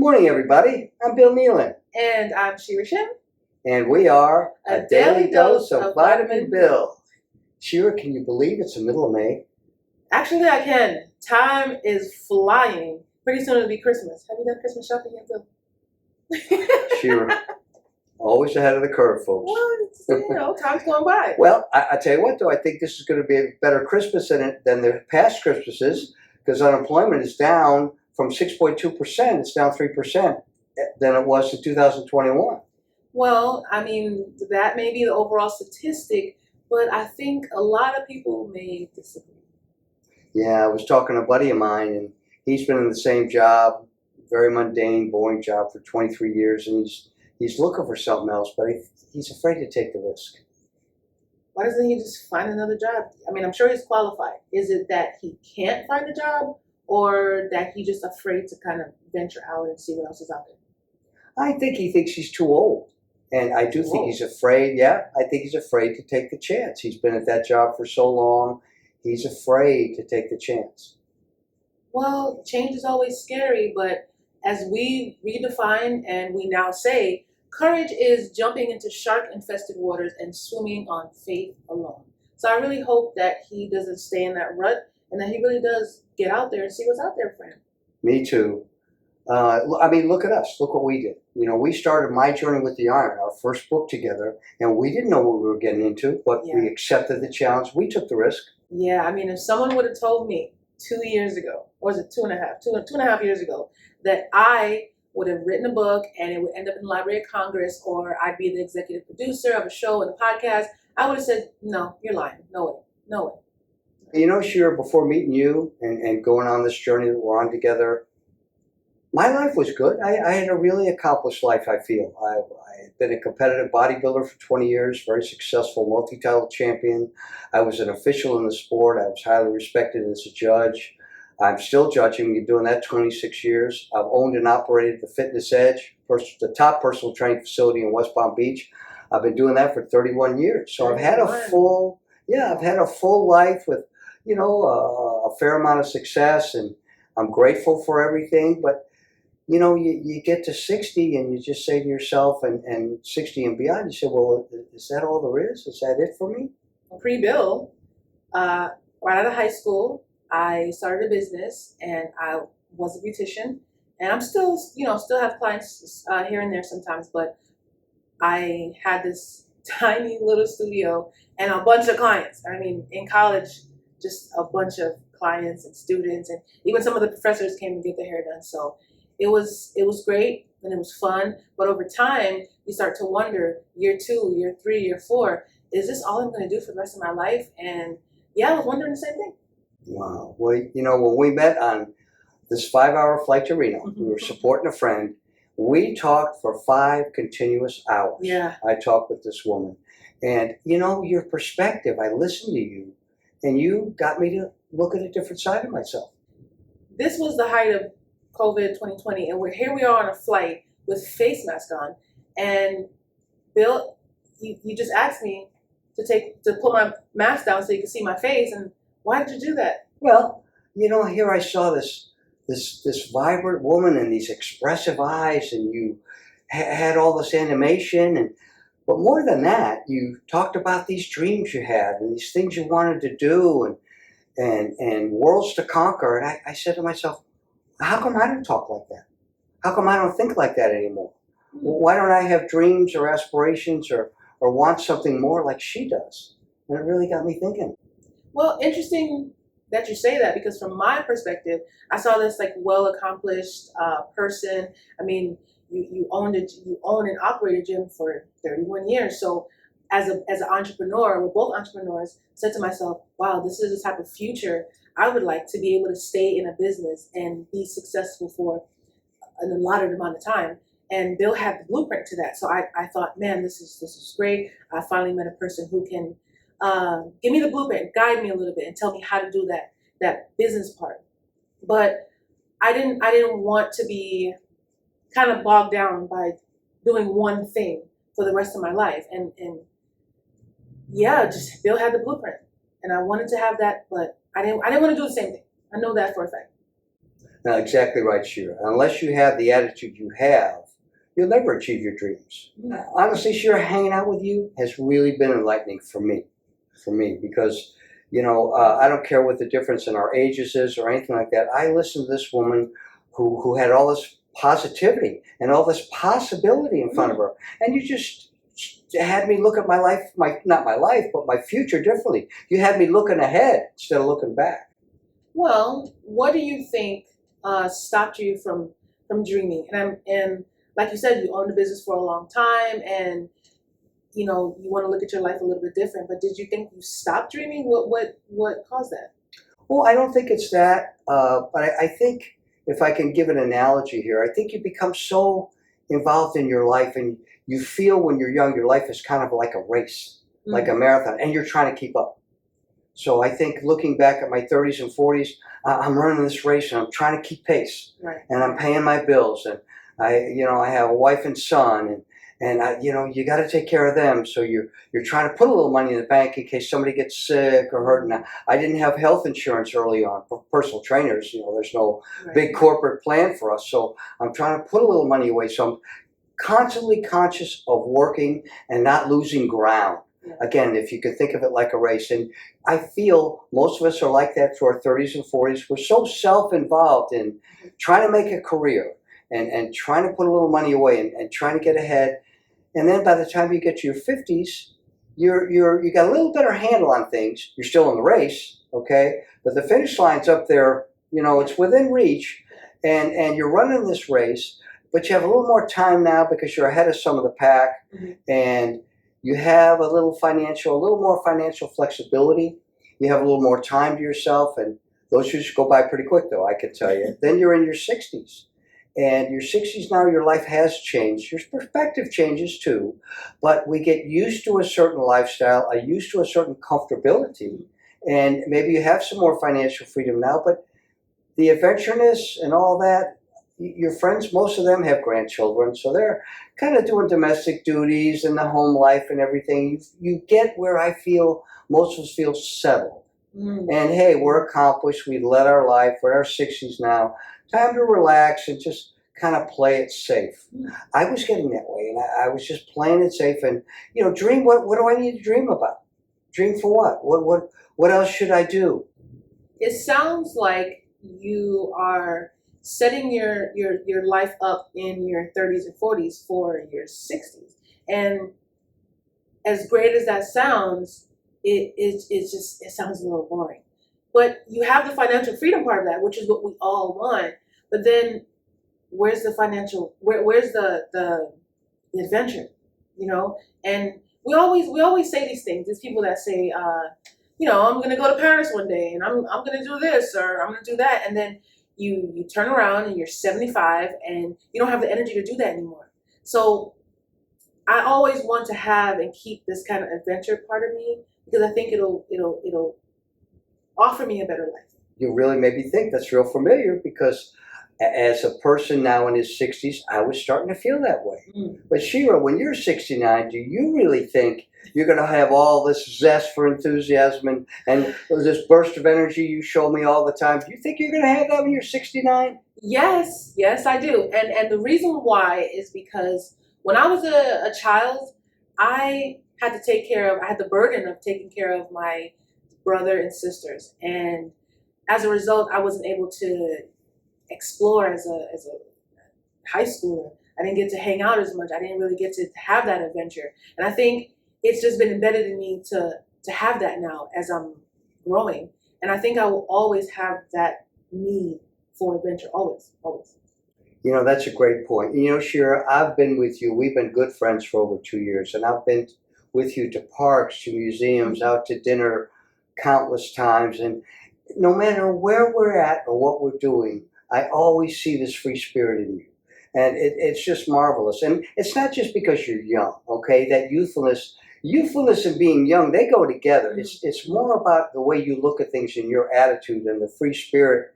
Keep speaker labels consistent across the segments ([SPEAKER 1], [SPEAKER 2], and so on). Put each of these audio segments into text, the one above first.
[SPEAKER 1] Morning, everybody. I'm Bill Nealon,
[SPEAKER 2] And I'm Shera,
[SPEAKER 1] and we are
[SPEAKER 2] A Daily Dose of Vitamin
[SPEAKER 1] Bill. Shera, can you believe it's the middle of May?
[SPEAKER 2] Actually, I can. Time is flying. Pretty soon it'll be Christmas. Have you done Christmas shopping yet, Bill?
[SPEAKER 1] Shera, always ahead of the curve, folks.
[SPEAKER 2] Well, time's going by.
[SPEAKER 1] Well, I tell you what, though, I think this is going to be a better Christmas than the past Christmases, because unemployment is down from 6.2%. It's down 3% than it was in 2021.
[SPEAKER 2] Well, I mean, that may be the overall statistic, but I think a lot of people may disagree.
[SPEAKER 1] Yeah, I was talking to a buddy of mine, and he's been in the same job, very mundane, boring job for 23 years, and he's looking for something else, but he's afraid to take the risk.
[SPEAKER 2] Why doesn't he just find another job? I mean, I'm sure he's qualified. Is it that he can't find a job, or that he's just afraid to kind of venture out and see what else is out there?
[SPEAKER 1] I think he thinks he's too old. And I do think he's afraid. Yeah, I think he's afraid to take the chance. He's been at that job for so long. He's afraid to take the chance.
[SPEAKER 2] Well, change is always scary, but as we redefine and we now say, courage is jumping into shark-infested waters and swimming on faith alone. So I really hope that he doesn't stay in that rut and that he really does get out there and see what's out there for him.
[SPEAKER 1] Me too. I mean, look at us. Look what we did. You know, we started My Journey with the Iron, our first book together, and we didn't know what we were getting into, but we accepted the challenge. We took the risk.
[SPEAKER 2] Yeah, I mean, if someone would have told me 2 years ago, or was it 2.5 years ago, that I would have written a book and it would end up in the Library of Congress, or I'd be the executive producer of a show and a podcast, I would have said, no, you're lying. No way. No way.
[SPEAKER 1] You know, Shera, before meeting you and going on this journey that we're on together, my life was good. I had a really accomplished life, I feel. I had been a competitive bodybuilder for 20 years, very successful multi-title champion. I was an official in the sport. I was highly respected as a judge. I'm still judging. Been doing that 26 years. I've owned and operated the Fitness Edge, the top personal training facility in West Palm Beach. I've been doing that for 31 years. So I've had a full life with, you know, a fair amount of success, and I'm grateful for everything. But you know, you get to 60 and you just say to yourself, and 60 and beyond, you say, well, is that all there is? Is that it for me?
[SPEAKER 2] Pre-Bill, right out of high school, I started a business and I was a beautician. And I'm still, still have clients here and there sometimes, but I had this tiny little studio and a bunch of clients. I mean, in college, just a bunch of clients and students, and even some of the professors came to get their hair done. So it was great and it was fun, but over time you start to wonder, year 2, year 3, year 4, is this all I'm going to do for the rest of my life? And yeah, I was wondering the same thing.
[SPEAKER 1] Wow. Well, you know, when we met on this 5-hour flight to Reno, we were supporting a friend. We talked for 5 continuous hours.
[SPEAKER 2] Yeah.
[SPEAKER 1] I talked with this woman, and you know, your perspective, I listened to you, and you got me to look at a different side of myself.
[SPEAKER 2] This was the height of COVID 2020, and here we are on a flight with face mask on, and Bill, you just asked me to pull my mask down so you could see my face, and why did you do that?
[SPEAKER 1] Well, you know, here I saw this vibrant woman and these expressive eyes, and you had all this animation, but more than that, you talked about these dreams you had and these things you wanted to do, and worlds to conquer, and I said to myself, how come I don't talk like that? How come I don't think like that anymore? Why don't I have dreams or aspirations or want something more like she does? And it really got me thinking.
[SPEAKER 2] Well, interesting that you say that, because from my perspective, I saw this like well-accomplished person. I mean, you own and operate a gym for 31 years. So as an entrepreneur, we're both entrepreneurs, said to myself, wow, this is the type of future I would like to be able to stay in a business and be successful for an allotted amount of time. And Bill had the blueprint to that. So I thought, man, this is great. I finally met a person who can give me the blueprint, guide me a little bit, and tell me how to do that business part. But I didn't want to be kind of bogged down by doing one thing for the rest of my life. And yeah, just Bill had the blueprint, and I wanted to have that, but I didn't want to do the same thing. I know that for a fact.
[SPEAKER 1] No, exactly right, Shira. Unless you have the attitude you have, you'll never achieve your dreams. Honestly, Shira, hanging out with you has really been enlightening for me. Because, I don't care what the difference in our ages is or anything like that. I listened to this woman who had all this positivity and all this possibility in front of her. And you just had me look at my life, not my life, but my future differently. You had me looking ahead instead of looking back.
[SPEAKER 2] Well, what do you think stopped you from dreaming? And like you said, you owned a business for a long time, and you want to look at your life a little bit different. But did you think you stopped dreaming? What caused that?
[SPEAKER 1] Well, I don't think it's that, but I think if I can give an analogy here, I think you become so involved in your life, and you feel when you're young, your life is kind of like a race, like a marathon, and you're trying to keep up. So I think looking back at my 30s and 40s, I'm running this race and I'm trying to keep pace,
[SPEAKER 2] Right.
[SPEAKER 1] and I'm paying my bills, and I have a wife and son, and you got to take care of them. So you're trying to put a little money in the bank in case somebody gets sick or hurt. And I didn't have health insurance early on for personal trainers. There's no big corporate plan for us. So I'm trying to put a little money away. So I'm constantly conscious of working and not losing ground.
[SPEAKER 2] Yeah.
[SPEAKER 1] Again, if you could think of it like a race. And I feel most of us are like that through our 30s and 40s. We're so self-involved in trying to make a career and trying to put a little money away and trying to get ahead. And then by the time you get to your 50s, you got a little better handle on things. You're still in the race, okay? But the finish line's up there, it's within reach, and you're running this race, but you have a little more time now because you're ahead of some of the pack, and you have a little more financial flexibility. You have a little more time to yourself, and those just go by pretty quick, though, I can tell you. Then you're in your 60s. And your 60s now, your life has changed. Your perspective changes too. But we get used to a certain lifestyle, used to a certain comfortability. And maybe you have some more financial freedom now, but the adventureness and all that, your friends, most of them have grandchildren. So they're kind of doing domestic duties and the home life and everything. You get where I feel most of us feel settled. And hey, we're accomplished. We led our life. We're in our 60s now. Time to relax and just kind of play it safe. I was getting that way, and I was just playing it safe. And dream. What do I need to dream about? Dream for what? What else should I do?
[SPEAKER 2] It sounds like you are setting your life up in your 30s and 40s for your 60s. And as great as that sounds, it sounds a little boring. But you have the financial freedom part of that, which is what we all want. But then where's the financial, where's the adventure, And we always say these things. There's people that say, I'm going to go to Paris one day and I'm going to do this or I'm going to do that. And then you turn around and you're 75 and you don't have the energy to do that anymore. So I always want to have and keep this kind of adventure part of me because I think it'll offer me a better life.
[SPEAKER 1] You really made me think. That's real familiar because as a person now in his 60s, I was starting to feel that way. But Shira, when you're 69, do you really think you're going to have all this zest for enthusiasm and this burst of energy you show me all the time? Do you think you're going to have that when you're 69?
[SPEAKER 2] Yes, I do. And the reason why is because when I was a child, I had the burden of taking care of my brother and sisters. And as a result, I wasn't able to explore as a high schooler. I didn't get to hang out as much. I didn't really get to have that adventure. And I think it's just been embedded in me to have that now as I'm growing. And I think I will always have that need for adventure, always.
[SPEAKER 1] That's a great point. Shira, I've been with you. We've been good friends for over 2 years, and I've been with you to parks, to museums, out to dinner countless times. And no matter where we're at or what we're doing, I always see this free spirit in you. And it's just marvelous. And it's not just because you're young, okay? That youthfulness and being young, they go together. It's more about the way you look at things and your attitude and the free spirit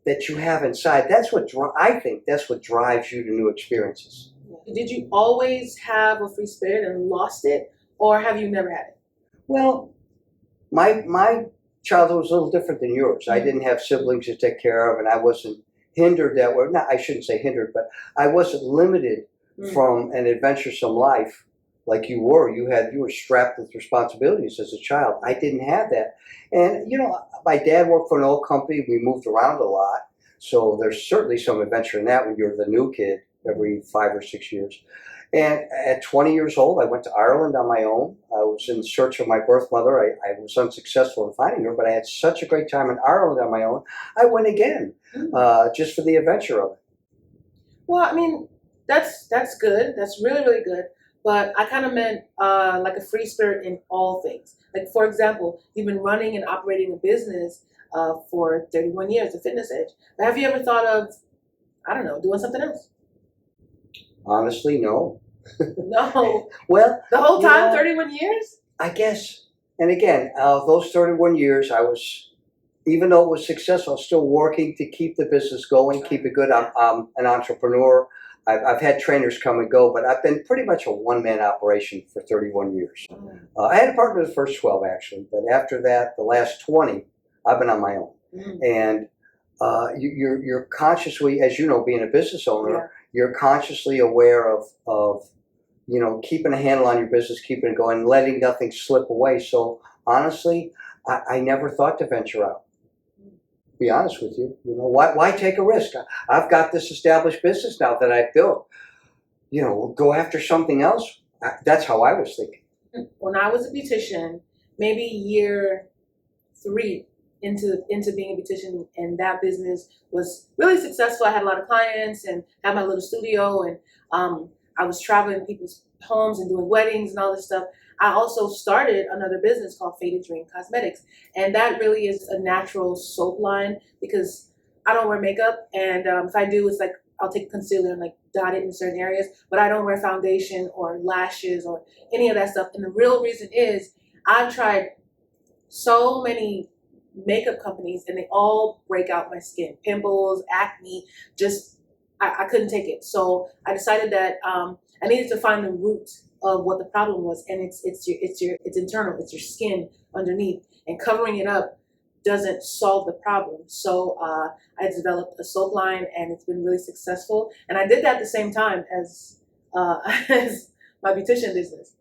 [SPEAKER 1] that you have inside. I think that's what drives you to new experiences.
[SPEAKER 2] Did you always have a free spirit and lost it, or have you never had it?
[SPEAKER 1] Well, my childhood was a little different than yours. I didn't have siblings to take care of, and I wasn't hindered that way. Not, I shouldn't say hindered, but I wasn't limited from an adventuresome life like you were. You were strapped with responsibilities as a child. I didn't have that. And my dad worked for an old company. We moved around a lot. So there's certainly some adventure in that when you're the new kid every 5 or 6 years. And at 20 years old, I went to Ireland on my own. I was in search of my birth mother. I was unsuccessful in finding her, but I had such a great time in Ireland on my own. I went again, just for the adventure of it.
[SPEAKER 2] Well, I mean, that's good. That's really, really good. But I kind of meant like a free spirit in all things. Like, for example, you've been running and operating a business for 31 years, the Fitness Edge. But have you ever thought of, I don't know, doing something else?
[SPEAKER 1] Honestly, no.
[SPEAKER 2] No.
[SPEAKER 1] Well,
[SPEAKER 2] the whole time, 31 years?
[SPEAKER 1] I guess. And again, those 31 years, I was, even though it was successful, I was still working to keep the business going, keep it good. I'm an entrepreneur. I've had trainers come and go, but I've been pretty much a one-man operation for 31 years. I had a partner the first 12, actually, but after that, the last 20, I've been on my own. And you're consciously, as you know, being a business owner, you're consciously aware of keeping a handle on your business, keeping it going, letting nothing slip away. So honestly, I never thought to venture out. Be honest with you, why take a risk? I've got this established business now that I've built. Go after something else. That's how I was thinking.
[SPEAKER 2] When I was a beautician, maybe year 3 into being a beautician, and that business was really successful. I had a lot of clients and had my little studio, and I was traveling to people's homes and doing weddings and all this stuff. I also started another business called Faded Dream Cosmetics, and that really is a natural soap line because I don't wear makeup, and if I do, it's like I'll take concealer and like dot it in certain areas, but I don't wear foundation or lashes or any of that stuff. And the real reason is I've tried so many makeup companies and they all break out my skin, pimples, acne, just I couldn't take it. So I decided that I needed to find the root of what the problem was, and it's internal. It's your skin underneath, and covering it up doesn't solve the problem. So I developed a soap line, and it's been really successful. And I did that at the same time as as my beautician business.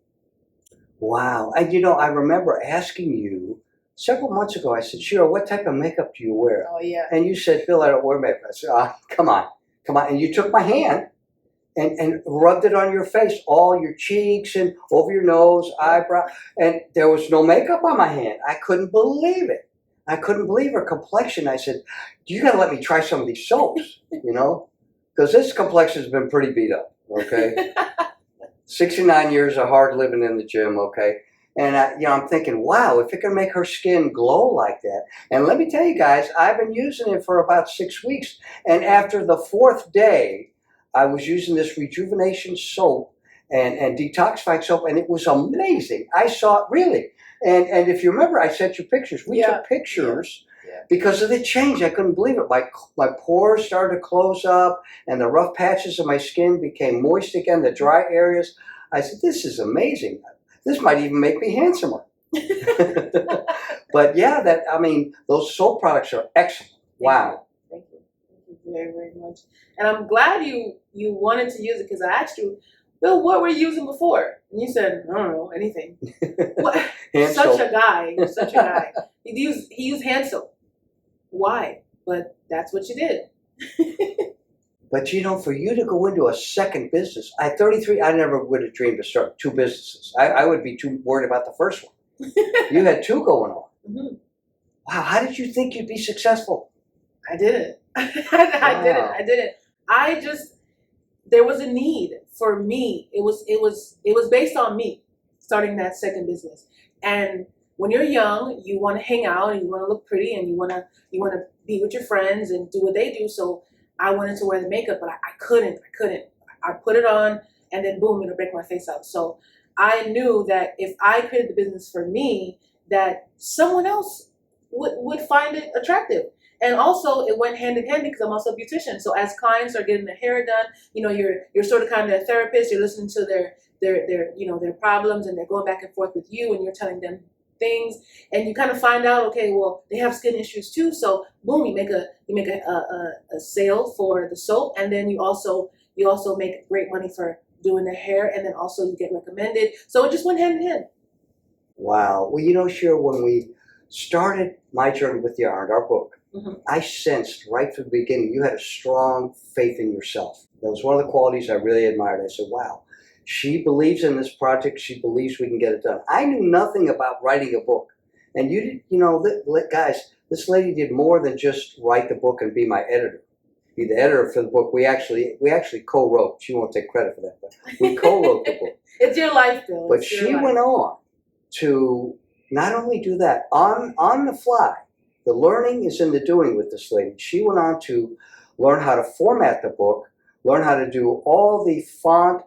[SPEAKER 1] Wow. And I remember asking you several months ago, I said, Shera, what type of makeup do you wear?
[SPEAKER 2] Oh, yeah.
[SPEAKER 1] And you said, Bill, I don't wear makeup. I said, come on. And you took my hand and rubbed it on your face, all your cheeks and over your nose, eyebrow. And there was no makeup on my hand. I couldn't believe it. I couldn't believe her complexion. I said, you got to let me try some of these soaps, because this complexion has been pretty beat up, okay? 69 years of hard living in the gym, okay? And I'm thinking, wow, if it can make her skin glow like that. And let me tell you guys, I've been using it for about 6 weeks. And after the 4th day, I was using this rejuvenation soap and detoxifying soap, and it was amazing. I saw it really. And if you remember, I sent you pictures. We took pictures because of the change. I couldn't believe it. My pores started to close up, and the rough patches of my skin became moist again, the dry areas. I said, this is amazing. This might even make me handsomer. But those soap products are excellent. Wow.
[SPEAKER 2] Thank you very, very much. And I'm glad you wanted to use it, because I asked you, Bill, what were you using before? And you said, I don't know, anything. Such a guy. Such a guy. He used hand soap. Why? But that's what you did.
[SPEAKER 1] But for you to go into a second business, at 33, I never would have dreamed to start 2 businesses. I would be too worried about the first one. You had 2 going on.
[SPEAKER 2] Mm-hmm.
[SPEAKER 1] Wow, how did you think you'd be successful?
[SPEAKER 2] I didn't. I didn't. There was a need for me. It was based on me starting that second business. And when you're young, you want to hang out and you want to look pretty and you want to be with your friends and do what they do. So I wanted to wear the makeup, but I couldn't. I put it on and then boom, it'll break my face out. So I knew that if I created the business for me, that someone else would find it attractive. And also it went hand in hand because I'm also a beautician. So as clients are getting their hair done, you're sort of kind of their therapist. You're listening to their problems, and they're going back and forth with you, and you're telling them things, and you kind of find out, okay, well, they have skin issues too. So boom, you make a sale for the soap, and then you also make great money for doing their hair, and then also you get recommended. So it just went hand in hand.
[SPEAKER 1] Wow. Well, Shira, when we started My Journey with Yarn, our book, I sensed right from the beginning you had a strong faith in yourself. That was one of the qualities I really admired. I said, wow, she believes in this project. She believes we can get it done. I knew nothing about writing a book. And you did, guys, this lady did more than just write the book and be my editor. Be the editor for the book. We actually co-wrote. She won't take credit for that, but we co-wrote the book.
[SPEAKER 2] It's your life, Bill.
[SPEAKER 1] But she went on to not only do that on the fly. The learning is in the doing with this lady. She went on to learn how to format the book, learn how to do all the font,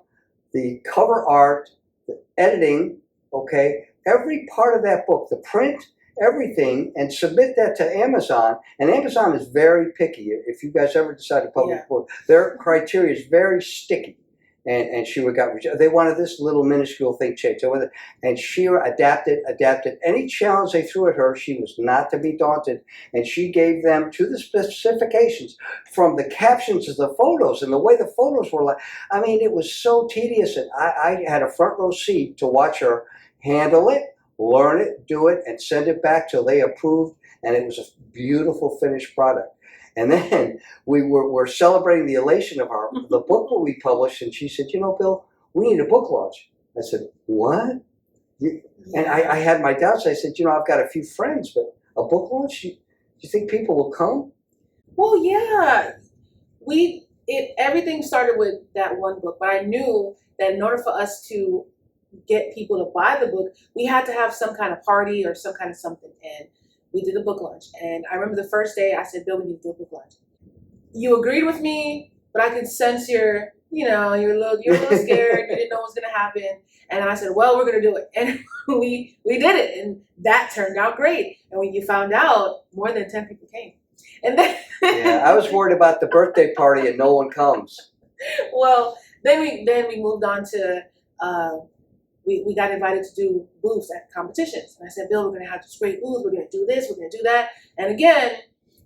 [SPEAKER 1] the cover art, the editing, okay, every part of that book, the print, everything, and submit that to Amazon. And Amazon is very picky. If you guys ever decide to publish a book, their criteria is very sticky. And Shera got rejected. They wanted this little minuscule thing changed. And Shera adapted. Any challenge they threw at her, she was not to be daunted. And she gave them to the specifications, from the captions to the photos and the way the photos were like. I mean, it was so tedious. And I had a front row seat to watch her handle it, learn it, do it, and send it back till they approved. And it was a beautiful finished product. And then we were celebrating the elation of the book that we published, and she said, Bill, we need a book launch. I said, what? And I had my doubts. I said, I've got a few friends, but a book launch? Do you think people will come?
[SPEAKER 2] Well, yeah. Everything started with that one book, but I knew that in order for us to get people to buy the book, we had to have some kind of party or some kind of something. And we did a book launch. And I remember the first day I said, Bill, we need to do a book launch. You agreed with me, but I could sense you're a little scared. You didn't know what was going to happen. And I said, well, we're going to do it. And we did it. And that turned out great. And when you found out, more than 10 people came. And then
[SPEAKER 1] yeah, I was worried about the birthday party and no one comes.
[SPEAKER 2] Well, then we moved on to we got invited to do booths at competitions. And I said, Bill, we're going to have this great booth. We're going to do this. We're going to do that. And again,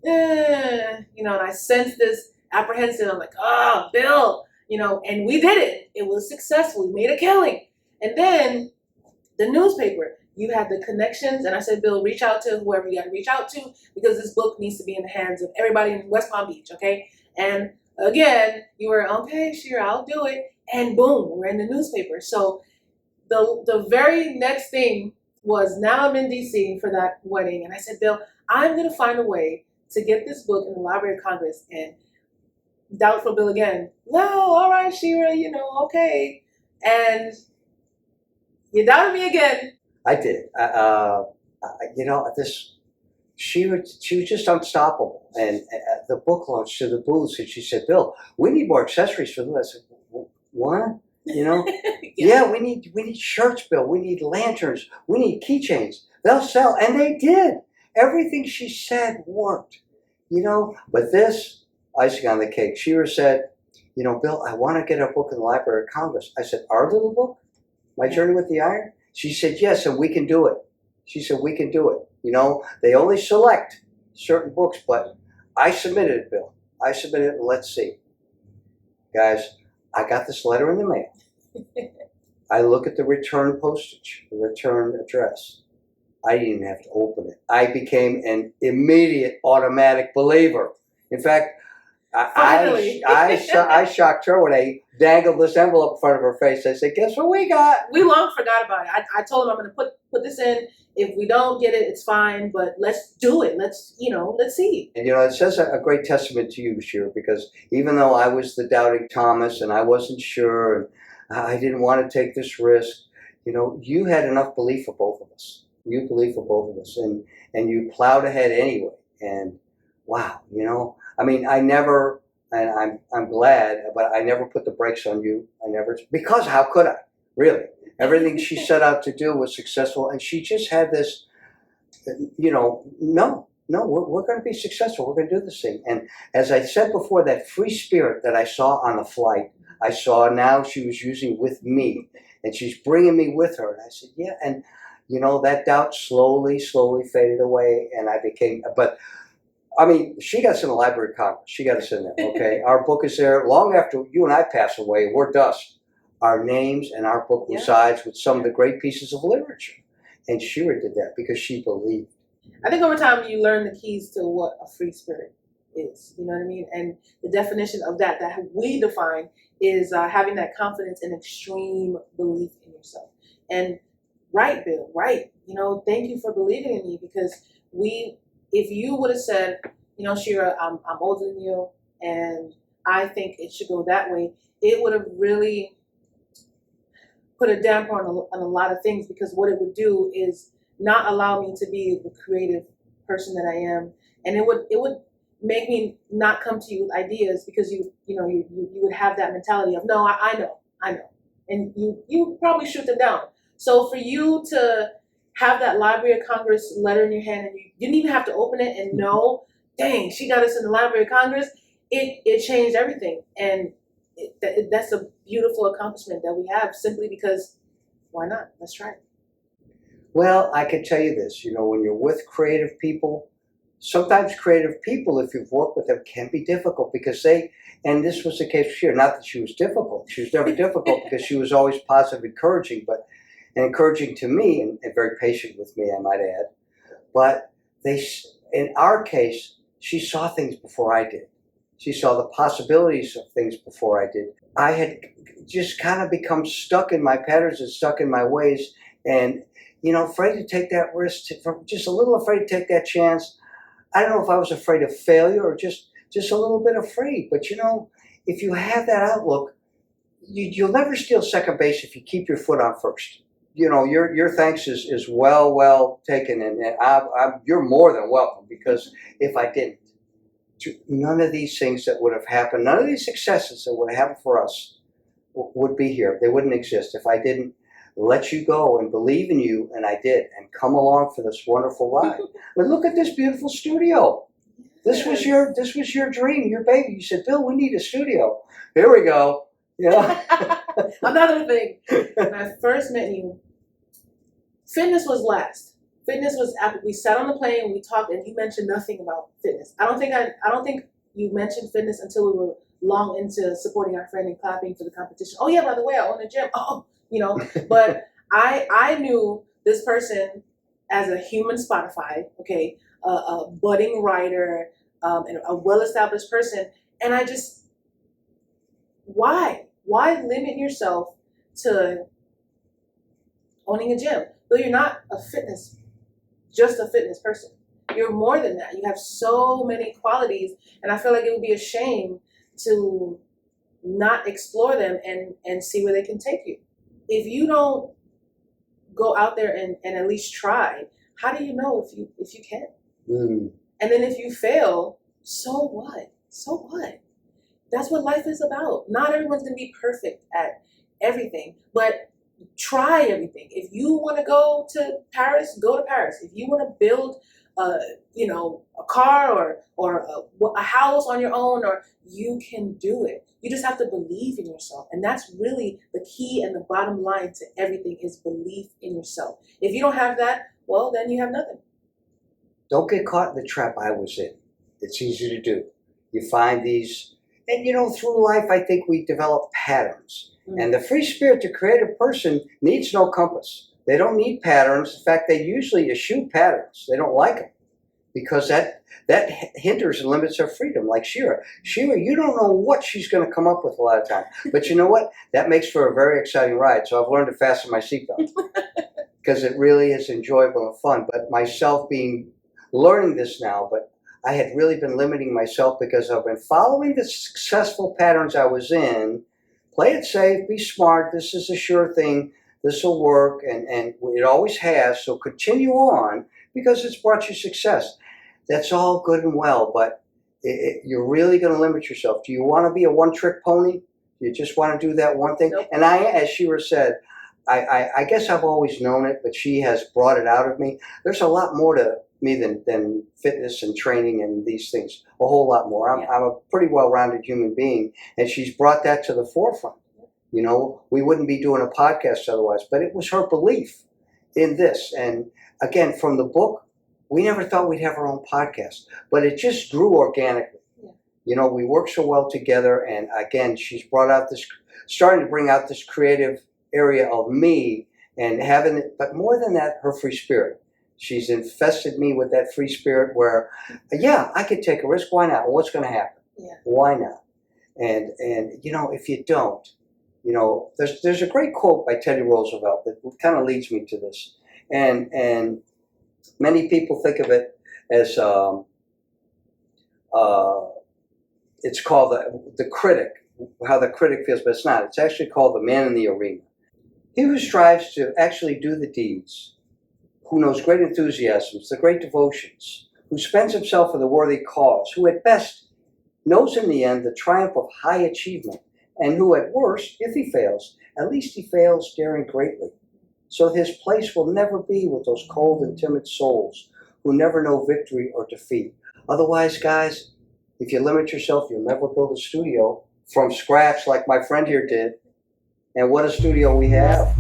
[SPEAKER 2] and I sensed this apprehension. I'm like, oh, Bill, and we did it. It was successful. We made a killing. And then the newspaper, you had the connections. And I said, Bill, reach out to whoever you got to reach out to, because this book needs to be in the hands of everybody in West Palm Beach. Okay. And again, you were, okay, sure, I'll do it. And boom, we're in the newspaper. So the very next thing was, now I'm in DC for that wedding. And I said, Bill, I'm going to find a way to get this book in the Library of Congress. And doubtful Bill again, no, all right, Shera, okay. And you doubted me again.
[SPEAKER 1] I did. She was just unstoppable. And the book launch to the booths, and she said, Bill, we need more accessories for this. I said, what? Yeah, we need shirts, Bill. We need lanterns. We need keychains. They'll sell. And they did. Everything she said worked, But this, icing on the cake, Shera said, Bill, I want to get a book in the Library of Congress. I said, our little book? My Journey with the Iron? She said, yes, and we can do it. She said, we can do it. They only select certain books, but I submitted it, Bill. I submitted it, and let's see. Guys, I got this letter in the mail. I look at the return postage, the return address. I didn't even have to open it. I became an immediate automatic believer. In fact, I shocked her when I dangled this envelope in front of her face. I said, guess what we got?
[SPEAKER 2] We long forgot about it. I told him I'm going to put this in. If we don't get it, it's fine, but let's do it. Let's see. And
[SPEAKER 1] it says a great testament to you, Shera, because even though I was the doubting Thomas and I wasn't sure and I didn't want to take this risk, you had enough belief for both of us. You believed for both of us, and you plowed ahead anyway. And wow, I never, and I'm glad, but I never put the brakes on you. Because how could I? Really, everything she set out to do was successful, and she just had this, no, we're going to be successful. We're going to do this thing. And as I said before, that free spirit that I saw on the flight, I saw now she was using with me, and she's bringing me with her. And I said, yeah, and you know, that doubt slowly, slowly faded away, and I became, but I mean, she got us in the Library of Congress. She got us in there, okay? Our book is there long after you and I pass away. We're dust. Our names and our book resides with some of the great pieces of literature. And Shera did that because she believed.
[SPEAKER 2] I think over time you learn the keys to what a free spirit is. You know what I mean? And the definition of that we define is having that confidence and extreme belief in yourself. And right, Bill, right. You know, thank you for believing in me, because if you would have said, you know, Shera, I'm older than you, and I think it should go that way, it would have really put a damper on a lot of things, because what it would do is not allow me to be the creative person that I am, and it would make me not come to you with ideas, because you would have that mentality of, no, I know, and you probably shoot them down. So for you to have that Library of Congress letter in your hand, and you didn't even have to open it and know, dang, she got us in the Library of Congress, it changed everything. And that's a beautiful accomplishment that we have, simply because, why not? Let's try it.
[SPEAKER 1] Well, I can tell you this, you know, when you're with creative people, sometimes creative people, if you've worked with them, can be difficult, because and this was the case with Shera, not that she was difficult. She was never difficult, because she was always positive, encouraging, and encouraging to me, and very patient with me, I might add. But in our case, she saw things before I did. She saw the possibilities of things before I did. I had just kind of become stuck in my patterns and stuck in my ways, and, you know, afraid to take that risk, just a little afraid to take that chance. I don't know if I was afraid of failure or just a little bit afraid. But, you know, if you have that outlook, you'll never steal second base if you keep your foot on first. You know, your thanks is well taken, and you're more than welcome, because if I didn't, none of these things that would have happened, none of these successes that would have happened for us would be here. They wouldn't exist if I didn't let you go and believe in you, and I did, and come along for this wonderful ride. But look at this beautiful studio. This was your dream, your baby. You said, Bill, we need a studio. Here we go. Yeah.
[SPEAKER 2] Another thing, when I first met you, fitness was last. Fitness was after we sat on the plane, we talked, and you mentioned nothing about fitness. I don't think you mentioned fitness until we were long into supporting our friend and clapping for the competition. Oh yeah, by the way, I own a gym. Oh, you know, but I knew this person as a human Spotify, okay, a budding writer, and a well-established person, and I just, why limit yourself to owning a gym? Though you're not just a fitness person. You're more than that. You have so many qualities, and I feel like it would be a shame to not explore them and see where they can take you. If you don't go out there and at least try, how do you know if you can? And then if you fail, so what? So what? That's what life is about. Not everyone's going to be perfect at everything, but try everything. If you want to go to Paris, go to Paris. If you want to build, a car or a house on your own, or you can do it. You just have to believe in yourself, and that's really the key and the bottom line to everything, is belief in yourself. If you don't have that, well, then you have nothing.
[SPEAKER 1] Don't get caught in the trap I was in. It's easy to do. You find these, and, you know, through life, I think we develop patterns. And the free spirit, the creative person, needs no compass. They don't need patterns. In fact, they usually eschew patterns. They don't like them, because that hinders and limits their freedom. Like Shera, you don't know what she's going to come up with a lot of time. But you know what? That makes for a very exciting ride. So I've learned to fasten my seatbelt, because it really is enjoyable and fun. But myself learning this now, but I had really been limiting myself, because I've been following the successful patterns I was in. Play it safe, be smart, this is a sure thing, this will work, and it always has, so continue on, because it's brought you success. That's all good and well, but you're really going to limit yourself. Do you want to be a one-trick pony? Do you just want to do that one thing? Nope. And as Shera said, I guess I've always known it, but she has brought it out of me. There's a lot more to me than fitness and training and these things. A whole lot more. I'm a pretty well-rounded human being, and she's brought that to the forefront. You know, we wouldn't be doing a podcast otherwise, but it was her belief. in this. And again, from the book, we never thought we'd have our own podcast, but it just grew organically.
[SPEAKER 2] Yeah.
[SPEAKER 1] You know, we work so well together, and again, she's brought out this, starting to bring out this creative area of me, and having it, but more than that, her free spirit. She's infested me with that free spirit where, yeah, I could take a risk. Why not? What's going to happen?
[SPEAKER 2] Yeah.
[SPEAKER 1] Why not? And you know, if you don't, you know, there's a great quote by Teddy Roosevelt that kind of leads me to this, and many people think of it as it's called the critic, how the critic feels, but it's not. It's actually called the man in the arena. He who strives to actually do the deeds, who knows great enthusiasms, the great devotions, who spends himself for the worthy cause, who at best knows in the end the triumph of high achievement, and who at worst, if he fails, at least he fails daring greatly. So his place will never be with those cold and timid souls who never know victory or defeat. Otherwise, guys, if you limit yourself, you'll never build a studio from scratch like my friend here did. And what a studio we have.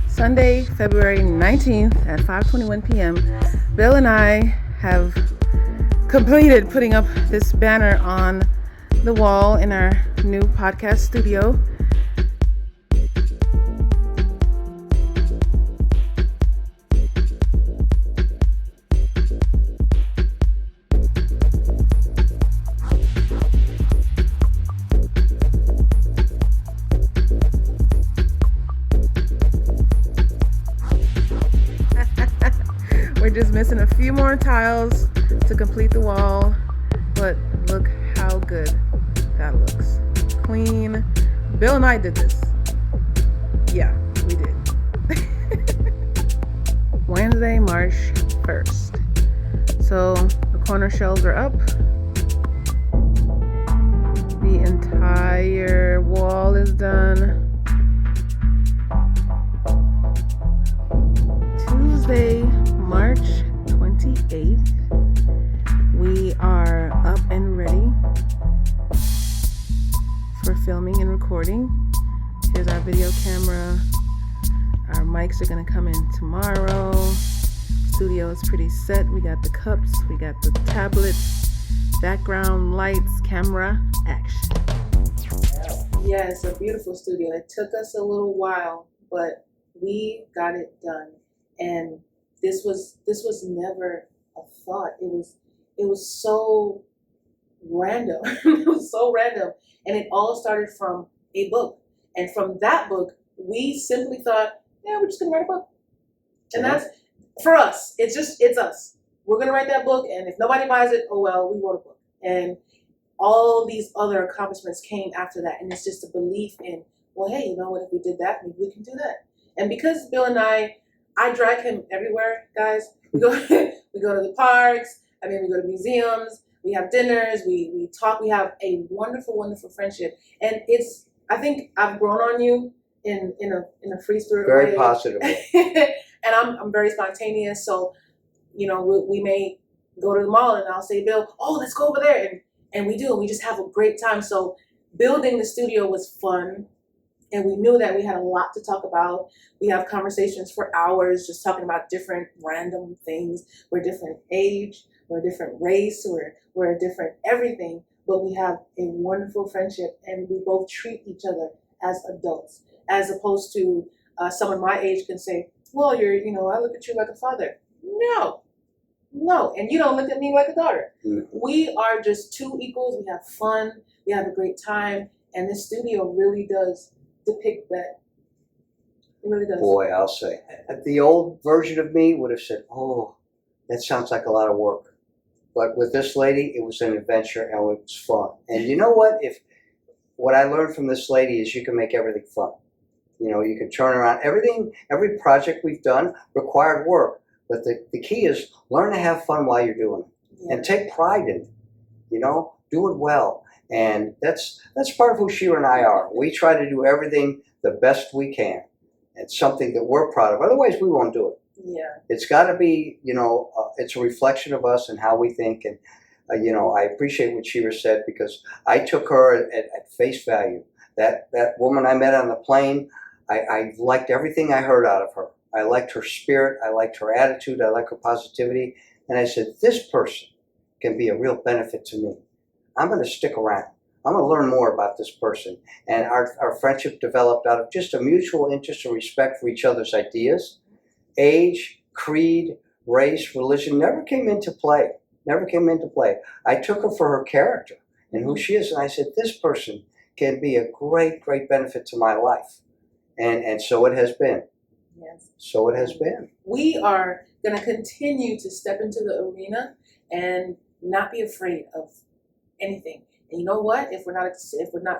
[SPEAKER 2] Sunday, February 19th at 5:21 p.m., Bill and I have completed putting up this banner on the wall in our new podcast studio. We're just missing a few more tiles to complete the wall, but look how good that looks. Clean. Bill and I did this. Yeah, we did. Wednesday, March 1st. So the corner shelves are up. The entire wall is done. Tuesday, March 28th, we are up and ready for filming and recording. Here's our video camera. Our mics are gonna come in tomorrow. Studio is pretty set. We got the cups, we got the tablets, background lights, camera, action. Yeah, it's a beautiful studio. It took us a little while, but we got it done. And this was never a thought. It was so random. It was so random. And it all started from a book. And from that book, we simply thought, yeah, we're just gonna write a book. And that's, for us, it's us. We're gonna write that book, and if nobody buys it, oh well, we wrote a book. And all these other accomplishments came after that. And it's just a belief in, well, hey, you know what, if we did that, maybe we can do that. And because Bill and I drag him everywhere, guys. We go to the parks. I mean, we go to museums. We have dinners. We talk. We have a wonderful, wonderful friendship. And I think I've grown on you in a free spirit way.
[SPEAKER 1] Very positive.
[SPEAKER 2] And I'm very spontaneous. So, you know, we may go to the mall and I'll say, Bill, oh, let's go over there. And we do. And we just have a great time. So building the studio was fun. And we knew that we had a lot to talk about. We have conversations for hours just talking about different random things. We're different age, we're a different race, we're a different everything, but we have a wonderful friendship and we both treat each other as adults, as opposed to someone my age can say, well, I look at you like a father. No, and you don't look at me like a daughter. Mm-hmm. We are just two equals. We have fun, we have a great time, and this studio really does depict that. It really does.
[SPEAKER 1] Boy, I'll say. The old version of me would have said, oh, that sounds like a lot of work. But with this lady, it was an adventure and it was fun. And you know what? What I learned from this lady is you can make everything fun. You know, you can turn around everything. Every project we've done required work. But the key is learn to have fun while you're doing it. Yeah. And take pride in it. You know, do it well. And that's part of who Shera and I are. We try to do everything the best we can. It's something that we're proud of. Otherwise, we won't do it.
[SPEAKER 2] Yeah.
[SPEAKER 1] It's got to be, it's a reflection of us and how we think. And, I appreciate what Shera said, because I took her at face value. That woman I met on the plane, I liked everything I heard out of her. I liked her spirit. I liked her attitude. I liked her positivity. And I said, this person can be a real benefit to me. I'm going to stick around. I'm going to learn more about this person. And our friendship developed out of just a mutual interest and respect for each other's ideas. Age, creed, race, religion never came into play. Never came into play. I took her for her character and who she is. And I said, this person can be a great, great benefit to my life. And so it has been.
[SPEAKER 2] Yes.
[SPEAKER 1] So it has been.
[SPEAKER 2] We are going to continue to step into the arena and not be afraid of anything. And you know what? If we're not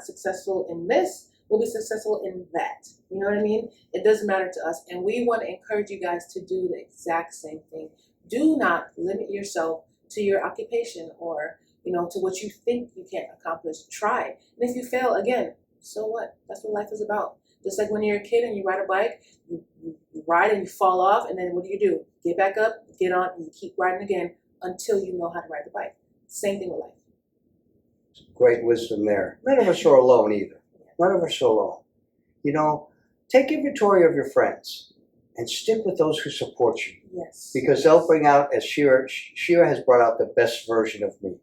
[SPEAKER 2] successful in this, we'll be successful in that. You know what I mean? It doesn't matter to us. And we want to encourage you guys to do the exact same thing. Do not limit yourself to your occupation or, to what you think you can't accomplish. Try. And if you fail, again, so what? That's what life is about. Just like when you're a kid and you ride a bike, you ride and you fall off, and then what do? Get back up, get on, and you keep riding again until you know how to ride the bike. Same thing with life.
[SPEAKER 1] Great wisdom there. None of us are alone either. None of us are alone. Take inventory of your friends and stick with those who support you.
[SPEAKER 2] Yes.
[SPEAKER 1] Because they'll bring out, as Shera has brought out, the best version of me.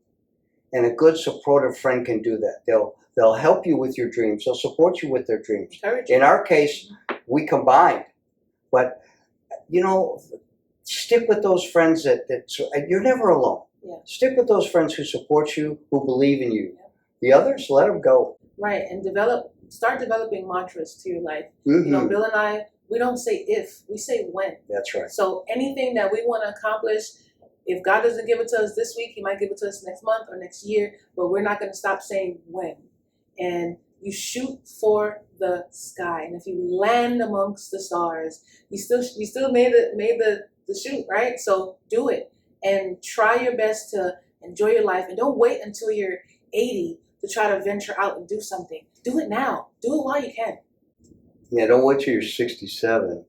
[SPEAKER 1] And a good supportive friend can do that. They'll help you with your dreams. They'll support you with their dreams. In our case, we combined. But, stick with those friends that you're never alone.
[SPEAKER 2] Yeah.
[SPEAKER 1] Stick with those friends who support you, who believe in you. Yeah. The others, let them go.
[SPEAKER 2] Right, and start developing mantras to your life.
[SPEAKER 1] Mm-hmm.
[SPEAKER 2] Bill and I, we don't say if, we say when.
[SPEAKER 1] That's right.
[SPEAKER 2] So anything that we want to accomplish, if God doesn't give it to us this week, He might give it to us next month or next year, but we're not going to stop saying when. And you shoot for the sky, and if you land amongst the stars, you still made the shoot, right? So do it and try your best to enjoy your life, and don't wait until you're 80 to try to venture out and do something. Do it now. Do it while you can.
[SPEAKER 1] Yeah, don't wait till you're 67.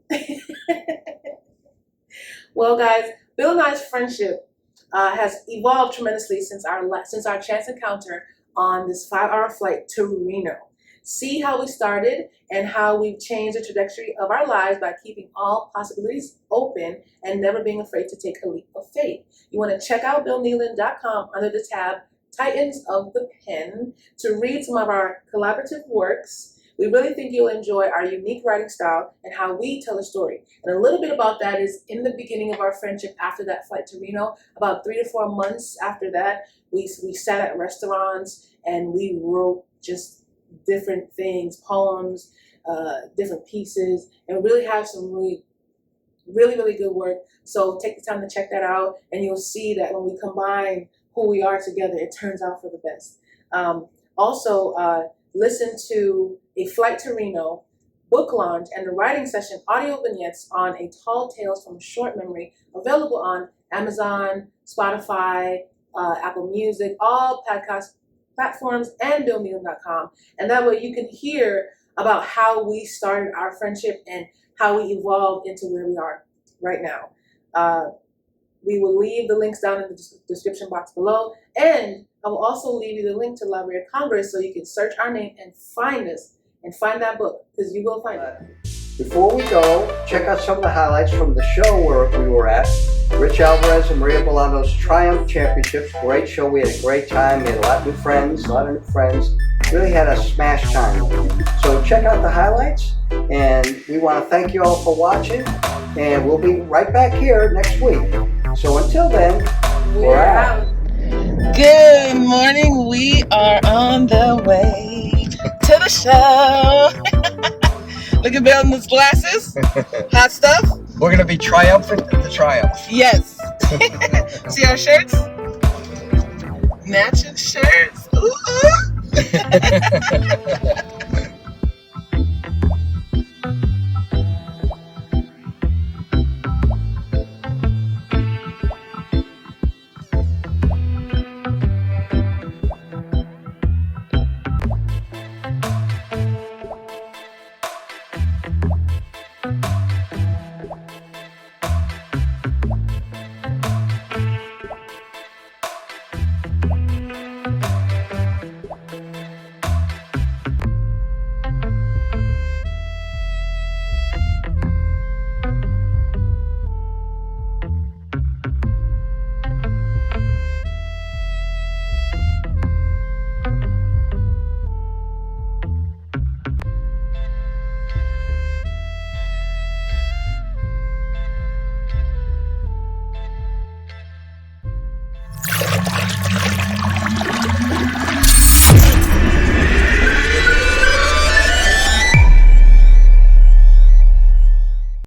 [SPEAKER 2] Well, guys, Bill and I's friendship has evolved tremendously since our chance encounter on this 5-hour flight to Reno. See how we started and how we've changed the trajectory of our lives by keeping all possibilities open and never being afraid to take a leap of faith. You want to check out BillNealon.com under the tab Titans of the Pen to read some of our collaborative works. We really think you'll enjoy our unique writing style and how we tell a story. And a little bit about that is in the beginning of our friendship after that flight to Reno, about 3 to 4 months after that, we sat at restaurants and we wrote just different things, poems, different pieces, and really have some really, really good work. So take the time to check that out, and you'll see that when we combine who we are together, it turns out for the best. Also, listen to A Flight to Reno book launch and the writing session audio vignettes on A Tall Tales from Short Memory, available on Amazon, Spotify, Apple Music, all podcast platforms, and BillNealon.com. And that way you can hear about how we started our friendship and how we evolved into where we are right now. We will leave the links down in the description box below, and I will also leave you the link to the Library of Congress so you can search our name and find us and find that book, because you will find it.
[SPEAKER 1] Before we go, check out some of the highlights from the show where we were at. Rich Alvarez and Maria Belando's Triumph Championships. Great show. We had a great time. We had a lot of new friends. Really had a smash time. So check out the highlights. And we want to thank you all for watching. And we'll be right back here next week. So until then, we're out.
[SPEAKER 3] Good morning. We are on the way to the show. Look at Bill in his glasses. Hot stuff.
[SPEAKER 1] We're going to be triumphant at the triumph.
[SPEAKER 3] Yes. See our shirts? Matching shirts. Ooh.